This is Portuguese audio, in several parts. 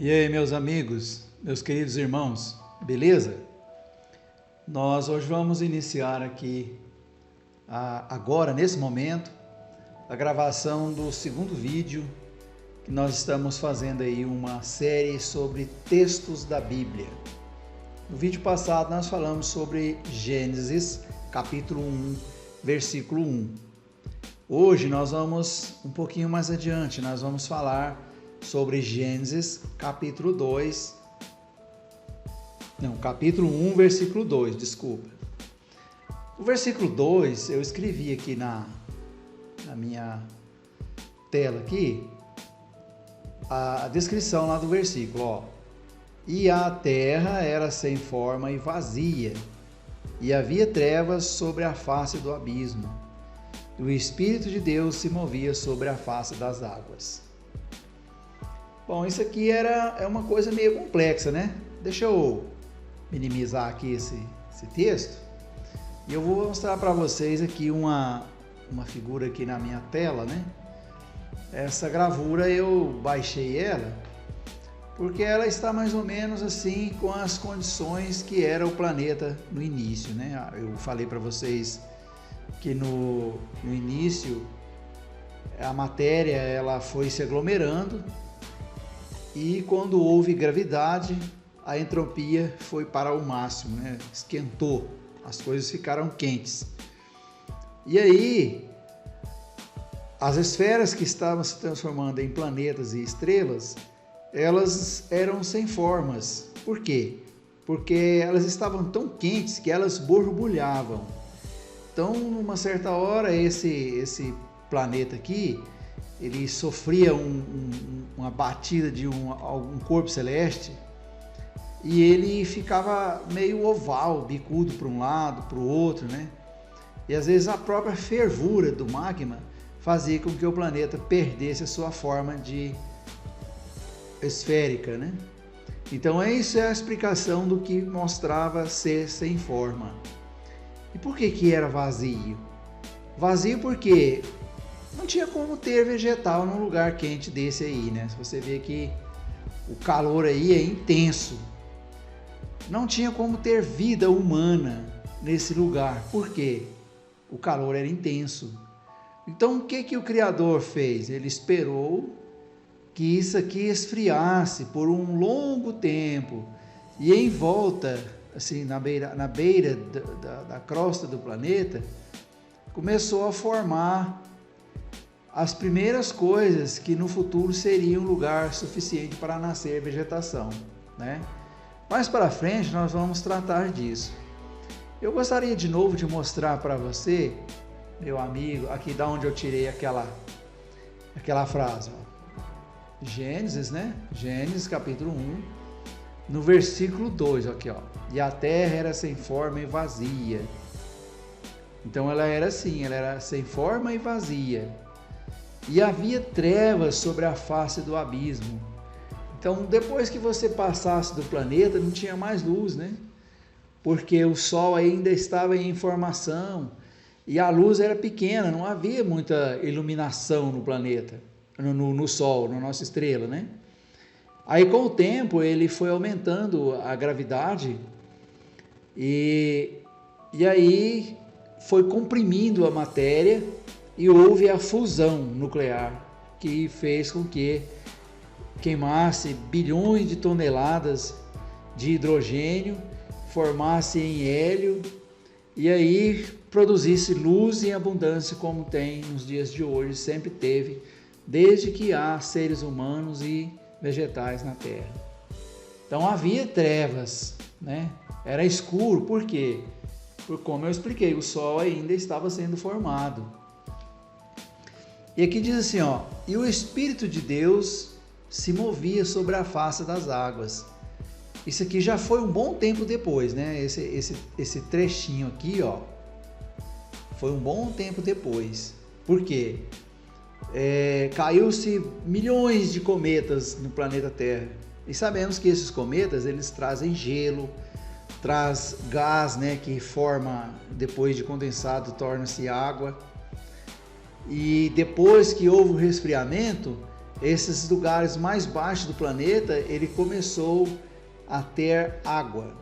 E aí, meus amigos, meus queridos irmãos, beleza? Nós hoje vamos iniciar aqui, agora, nesse momento, a gravação do segundo vídeo que nós estamos fazendo aí uma série sobre textos da Bíblia. No vídeo passado nós falamos sobre Gênesis, capítulo 1, versículo 1. Hoje nós vamos um pouquinho mais adiante, nós vamos falar sobre Gênesis, capítulo 1, versículo 2, desculpa. O versículo 2, eu escrevi aqui na minha tela aqui, a descrição lá do versículo, ó. E a terra era sem forma e vazia, e havia trevas sobre a face do abismo, e o Espírito de Deus se movia sobre a face das águas. Bom, isso aqui é uma coisa meio complexa, né? Deixa eu minimizar aqui esse texto e eu vou mostrar para vocês aqui uma figura aqui na minha tela, né? Essa gravura eu baixei ela porque ela está mais ou menos assim com as condições que era o planeta no início, né? Eu falei para vocês que no início a matéria ela foi se aglomerando. E quando houve gravidade, a entropia foi para o máximo, né? Esquentou, as coisas ficaram quentes. E aí, as esferas que estavam se transformando em planetas e estrelas, elas eram sem formas. Por quê? Porque elas estavam tão quentes que elas borbulhavam. Então, numa certa hora, esse planeta aqui, ele sofria uma batida de algum corpo celeste e ele ficava meio oval, bicudo para um lado, para o outro, né? E às vezes a própria fervura do magma fazia com que o planeta perdesse a sua forma de esférica, né? Então essa é a explicação do que mostrava ser sem forma. E por que era vazio? Vazio porque não tinha como ter vegetal num lugar quente desse aí, né? Se você vê que o calor aí é intenso. Não tinha como ter vida humana nesse lugar. Por quê? O calor era intenso. Então o que o Criador fez? Ele esperou que isso aqui esfriasse por um longo tempo. E em volta, assim, na beira da crosta do planeta, começou a formar as primeiras coisas que no futuro seriam um lugar suficiente para nascer vegetação, né? Mais para frente nós vamos tratar disso. Eu gostaria de novo de mostrar para você, meu amigo, aqui da onde eu tirei aquela frase, ó. Gênesis, né? Gênesis capítulo 1, no versículo 2, aqui, ó. E a terra era sem forma e vazia. Então ela era assim, ela era sem forma e vazia. E havia trevas sobre a face do abismo. Então, depois que você passasse do planeta, não tinha mais luz, né? Porque o Sol ainda estava em formação e a luz era pequena, não havia muita iluminação no planeta, no Sol, na nossa estrela, né? Aí, com o tempo, ele foi aumentando a gravidade e aí foi comprimindo a matéria. E houve a fusão nuclear, que fez com que queimasse bilhões de toneladas de hidrogênio, formasse em hélio e aí produzisse luz em abundância como tem nos dias de hoje, sempre teve, desde que há seres humanos e vegetais na Terra. Então havia trevas, né? Era escuro, por quê? Por como eu expliquei, o Sol ainda estava sendo formado. E aqui diz assim, ó, e o Espírito de Deus se movia sobre a face das águas. Isso aqui já foi um bom tempo depois, né? Esse trechinho aqui, ó, foi um bom tempo depois. Por quê? Caiu-se milhões de cometas no planeta Terra. E sabemos que esses cometas, eles trazem gelo, traz gás, né? Que forma, depois de condensado, torna-se água. E depois que houve o resfriamento, esses lugares mais baixos do planeta, ele começou a ter água,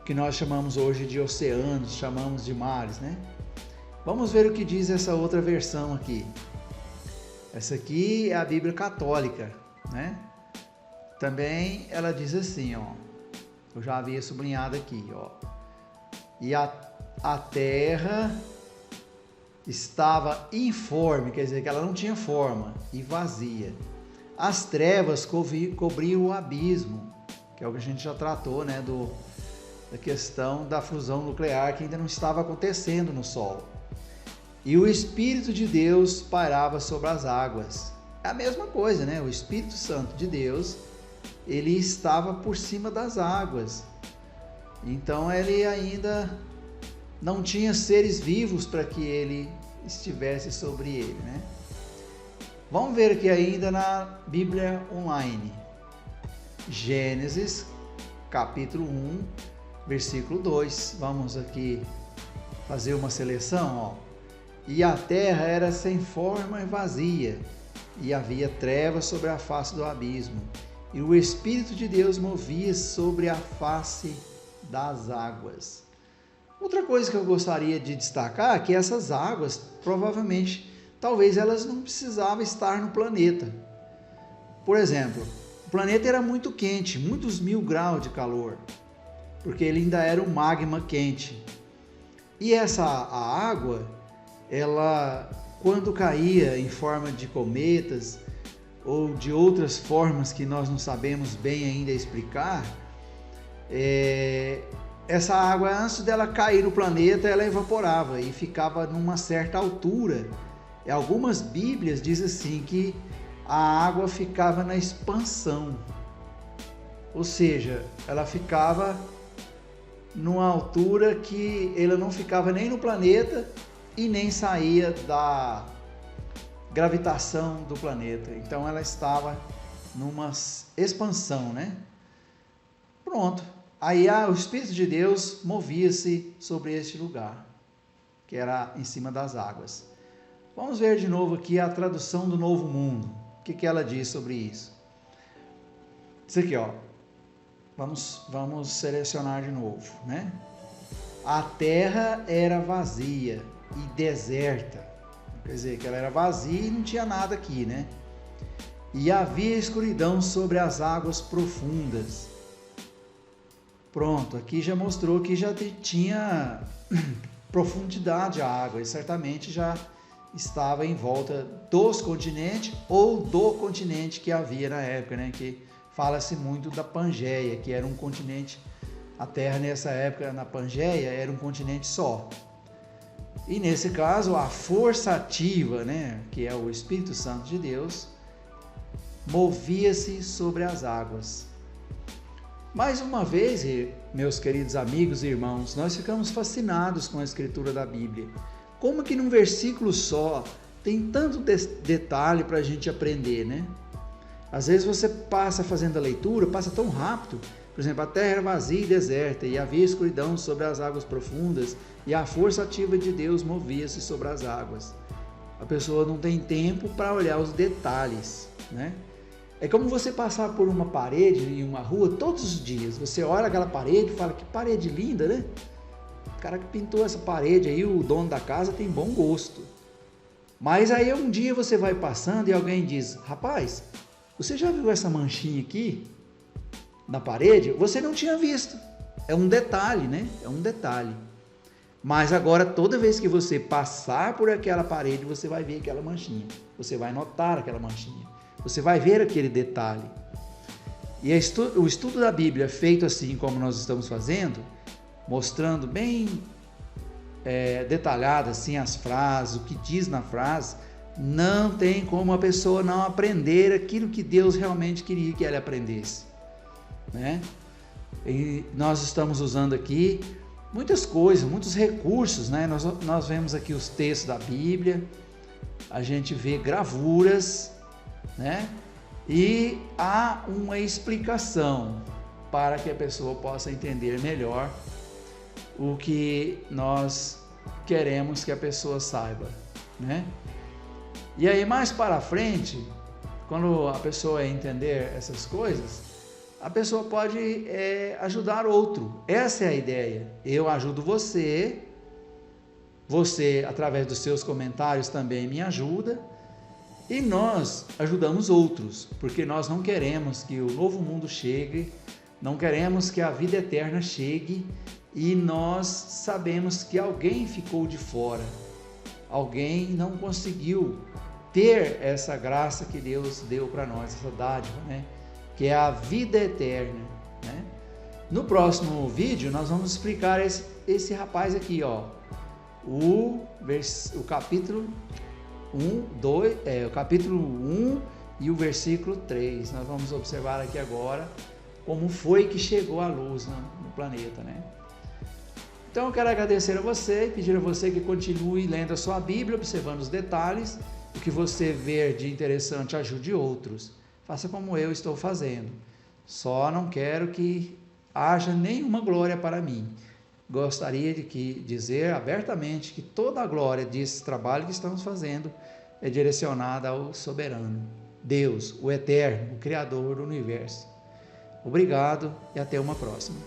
que nós chamamos hoje de oceanos, chamamos de mares, né? Vamos ver o que diz essa outra versão aqui. Essa aqui é a Bíblia Católica, né? Também ela diz assim, ó. Eu já havia sublinhado aqui, ó. E a terra estava informe, quer dizer que ela não tinha forma, e vazia. As trevas cobriam o abismo, que é o que a gente já tratou, né, da questão da fusão nuclear que ainda não estava acontecendo no Sol. E o Espírito de Deus pairava sobre as águas. É a mesma coisa, né? O Espírito Santo de Deus, ele estava por cima das águas. Então ele ainda não tinha seres vivos para que ele estivesse sobre ele, né? Vamos ver aqui ainda na Bíblia Online. Gênesis, capítulo 1, versículo 2. Vamos aqui fazer uma seleção, ó. E a terra era sem forma e vazia, e havia trevas sobre a face do abismo, e o Espírito de Deus movia-se sobre a face das águas. Outra coisa que eu gostaria de destacar é que essas águas, provavelmente, talvez elas não precisavam estar no planeta. Por exemplo, o planeta era muito quente, muitos 1000 graus de calor, porque ele ainda era um magma quente. E a água, ela, quando caía em forma de cometas ou de outras formas que nós não sabemos bem ainda explicar, essa água, antes dela cair no planeta, ela evaporava e ficava numa certa altura. E algumas bíblias dizem assim que a água ficava na expansão, ou seja, ela ficava numa altura que ela não ficava nem no planeta e nem saía da gravitação do planeta. Então ela estava numa expansão, né? Pronto. Aí o Espírito de Deus movia-se sobre este lugar, que era em cima das águas. Vamos ver de novo aqui a tradução do Novo Mundo. O que ela diz sobre isso? Isso aqui, ó. Vamos selecionar de novo, né? A terra era vazia e deserta. Quer dizer, que ela era vazia e não tinha nada aqui, né? E havia escuridão sobre as águas profundas. Pronto, aqui já mostrou que já tinha profundidade a água, e certamente já estava em volta dos continentes ou do continente que havia na época, né? Que fala-se muito da Pangeia, que era um continente, a Terra nessa época, na Pangeia, era um continente só. E nesse caso, a força ativa, né, que é o Espírito Santo de Deus, movia-se sobre as águas. Mais uma vez, meus queridos amigos e irmãos, nós ficamos fascinados com a escritura da Bíblia. Como que num versículo só tem tanto detalhe para a gente aprender, né? Às vezes você passa fazendo a leitura, passa tão rápido. Por exemplo, a terra era vazia e deserta, e havia escuridão sobre as águas profundas, e a força ativa de Deus movia-se sobre as águas. A pessoa não tem tempo para olhar os detalhes, né? É como você passar por uma parede em uma rua todos os dias. Você olha aquela parede e fala, que parede linda, né? O cara que pintou essa parede aí, o dono da casa, tem bom gosto. Mas aí um dia você vai passando e alguém diz, rapaz, você já viu essa manchinha aqui na parede? Você não tinha visto. É um detalhe, né? É um detalhe. Mas agora, toda vez que você passar por aquela parede, você vai ver aquela manchinha. Você vai notar aquela manchinha. Você vai ver aquele detalhe. E o estudo da Bíblia, feito assim como nós estamos fazendo, mostrando bem detalhado assim as frases, o que diz na frase, não tem como a pessoa não aprender aquilo que Deus realmente queria que ela aprendesse, né? E nós estamos usando aqui muitas coisas, muitos recursos, né? Nós vemos aqui os textos da Bíblia, a gente vê gravuras, né? E há uma explicação para que a pessoa possa entender melhor o que nós queremos que a pessoa saiba, né? E aí mais para frente quando a pessoa entender essas coisas, a pessoa pode ajudar outro. Essa é a ideia. Eu ajudo você, você através dos seus comentários também me ajuda, e nós ajudamos outros, porque nós não queremos que o novo mundo chegue, não queremos que a vida eterna chegue, e nós sabemos que alguém ficou de fora, alguém não conseguiu ter essa graça que Deus deu para nós, essa dádiva, né? Que é a vida eterna, né? No próximo vídeo nós vamos explicar esse rapaz aqui, ó, o capítulo 1, o capítulo 1 e o versículo 3. Nós vamos observar aqui agora como foi que chegou a luz no planeta, né? Então eu quero agradecer a você e pedir a você que continue lendo a sua Bíblia, observando os detalhes. O que você ver de interessante, ajude outros. Faça como eu estou fazendo. Só não quero que haja nenhuma glória para mim. Gostaria de dizer abertamente que toda a glória desse trabalho que estamos fazendo é direcionada ao soberano, Deus, o eterno, o Criador do universo. Obrigado e até uma próxima.